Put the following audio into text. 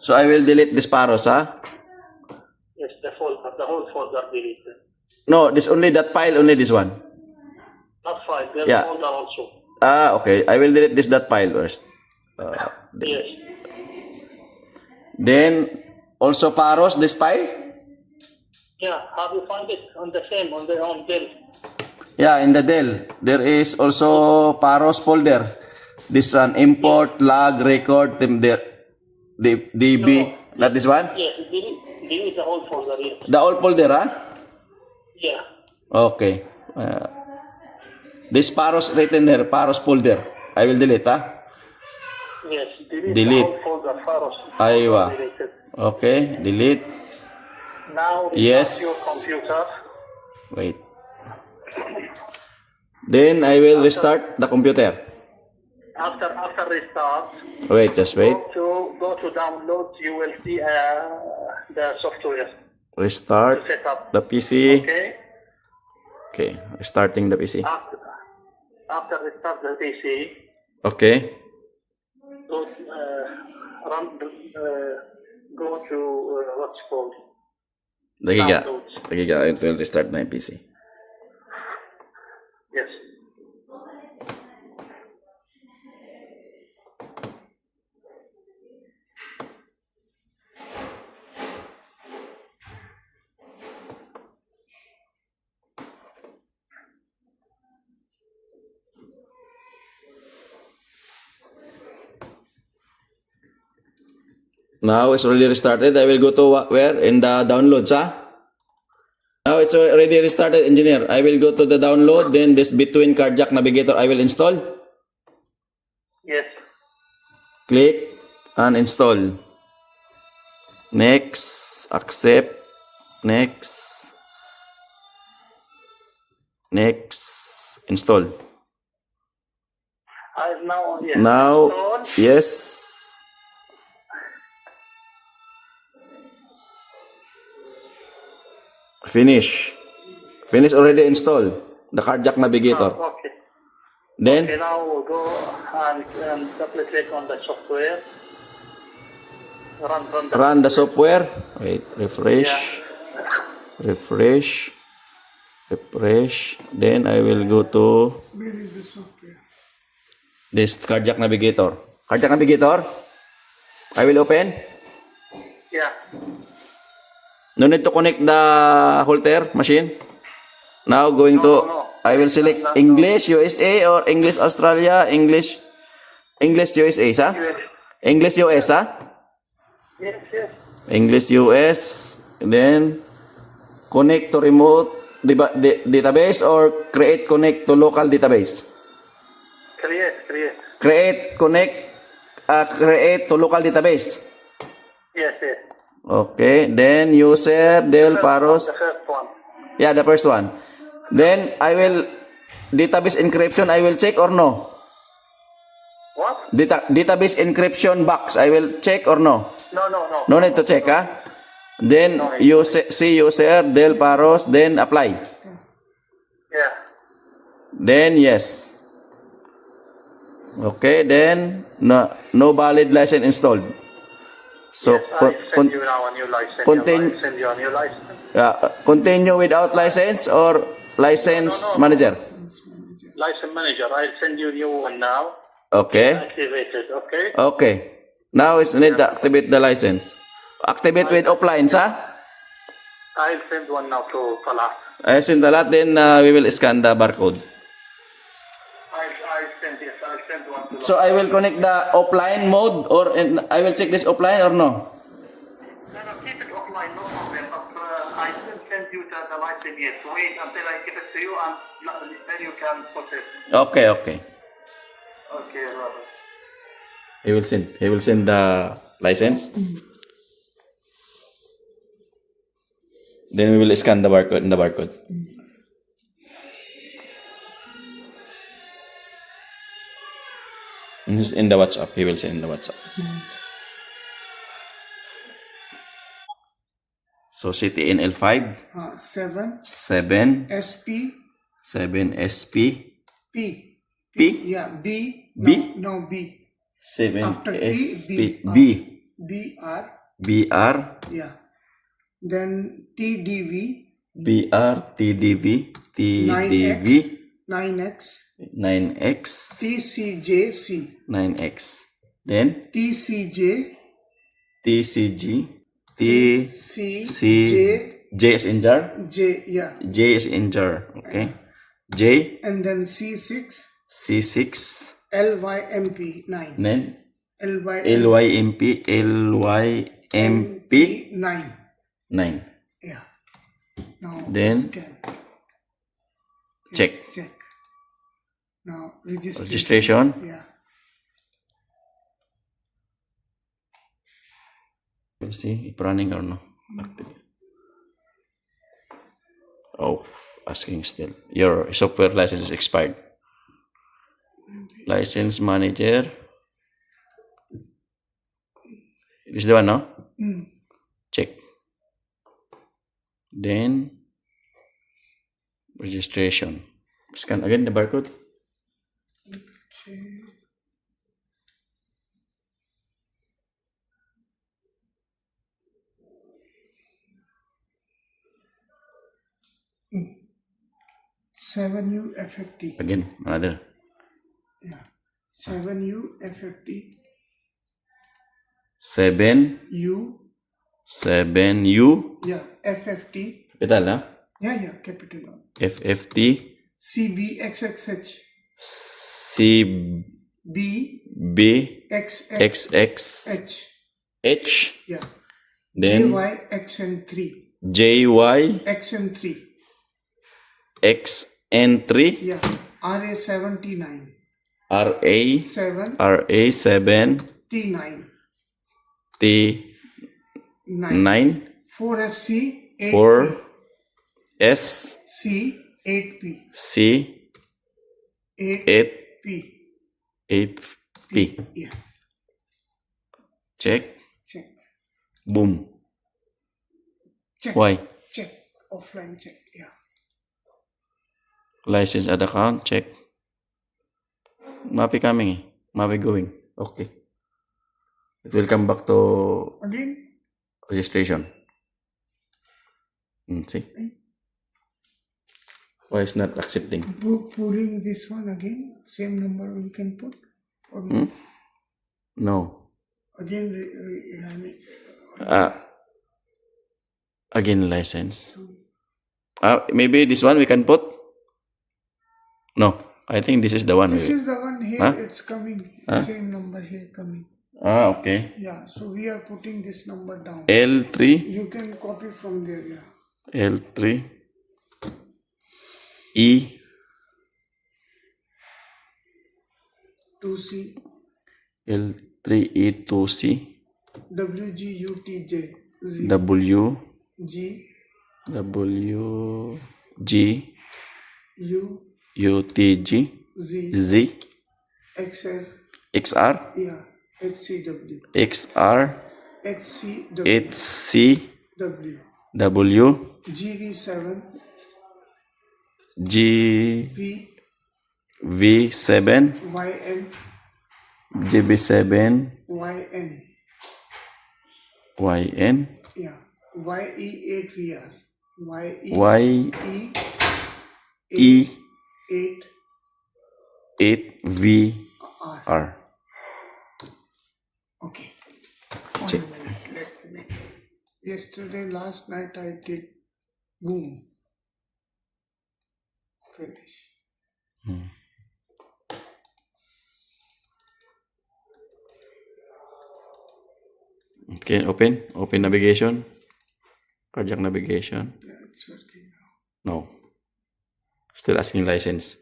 So I will delete this Paros, huh? Yes, the whole folder deleted. No, this only that file, only this one. Not file, there's Yeah. folder also. Ah, okay. I will delete this dot file first. Yes. Then also Paros, this file. Yeah, how do you find it? On the same, on Dell. Yeah, in the Dell there is also Paros folder. This one import log record there. The DB. No. Not this one. Yes, delete the whole folder, yes. The old folder, huh? Yeah. Okay. This Paros written there, Paros folder. I will delete, huh? Yes, delete Delete. the whole folder, Faros. Aywa. Deleted. Okay, delete. Now restart Yes. your computer. Wait. Then I will restart the computer. After restart, Wait, just wait. go to download. You will see the software to Restart set up. the PC. Okay. Okay, restarting the PC. After restart the PC, Okay. go go to what's called Dagiga. downloads. Dagiga, it will restart my PC. Yes. Now it's already restarted. I will go to where? In the downloads, huh? Now it's already restarted, engineer. I will go to the download, then this Between Cardiac Navigator I will install. Yes. Click and install. Next, accept. Next. Next, install. Now yes. Now, Install. yes. Finish. Finish already installed. The Cardiac Navigator. Okay. Then, Okay, now we'll go and double click on the software. run the software. Wait, refresh. Yeah. Refresh. Refresh. Then I will go to Where is the software? this Cardiac Navigator. Cardiac Navigator. I will open. Yeah. No need to connect the Holter machine. Now going to, No. I will select No. English USA or English Australia, English USA, sa? Yes. English US, ha? Yes, yes. English US, and then connect to remote database or connect to local database. Create. Create to local database. Yes, yes. Okay, then user Del Paros. The first one. Yeah, the first one. Then I will database encryption. I will check or no? What? Database encryption box. I will check or no? No. No need to check, huh? Then No need. you see user Del Paros. Then apply. Yeah. Then yes. Okay. Then no valid license installed. So Yes, I send you now a new license. continue- I send you a new license. continue without license or license No. manager. License manager. I'll send you a new one now. Okay. Activated. Okay. Okay. Now it's need to activate the license. Activate with offline, sa? I'll send one now to Falah. I send the lot, then we will scan the barcode. I'll send one to So I will connect the offline mode or I will check this offline or no? No, keep it offline, no problem. But I didn't send you the license yet. Wait until I give it to you and then you can process. Okay. Okay, Robert. He will send the license. Then we will scan the barcode. In the WhatsApp. He will send in the WhatsApp. So CTNL5 7 7 SP 7 SP P. P Yeah, B. B? No, B. 7 After P, SP B. B BR. BR, Yeah. Then TDV. BR, TDV, TDV, 9X. 9X, TCJC. 9X. Then TCJ. TCG, TCJ. J is in jar. J. Yeah. J is in jar. Okay. J, And then C6. C6, LYMP 9. then LYMP LYMP 9. 9. Yeah. Now Then scan. check. Check. Now registration. Registration. Yeah. We'll see if running or no. Active. Oh, asking still. Your software license is expired. License manager. This is the one, no? Check. Then registration. Scan again the barcode. Okay. Seven U F50. Again, another. Yeah. 7U F50 7 U. 7U. Yeah. F50. Capital, ha? Yeah. Capital. FFT. CBXXH. CB. B. XX. H. H. Yeah. Then JYXN3. JY. XN3. XN3. Yeah. RA79. RA. 7. RA7. T9. T9. 4SC. 8. 4 S. C. 8P. C. 8P. 8P. Yeah. Check. Check. Boom. Check. Why? Check. Offline check. Yeah. License at account. Check. Mappy coming. Mappy going. Okay. It will come back to Again. registration. See? Why is not accepting? Pulling this one again. Same number we can put. Or no? No. Again. Again license. Maybe this one we can put. No, I think this is the one. This is the one here. Huh? It's coming. Same number here coming. Okay. Yeah. So we are putting this number down. L3. You can copy from there. Yeah. L3. E. 2C. L3E2C. WGUTJ. Z. W. G. W. G. U. UTG. Z. Z. XR. XR. Yeah. HCW. XR. HCW. HCW. W. GV7. G. V. V7. YN. GB7. YN. YN. Yeah. YE8VR. Y. E. 8 8VR. R. Okay. One minute. Let me. Yesterday, last night I did boom. Finish. Okay, open. Open navigation. Cardiac navigation. Yeah, it's working now. No. Still asking license.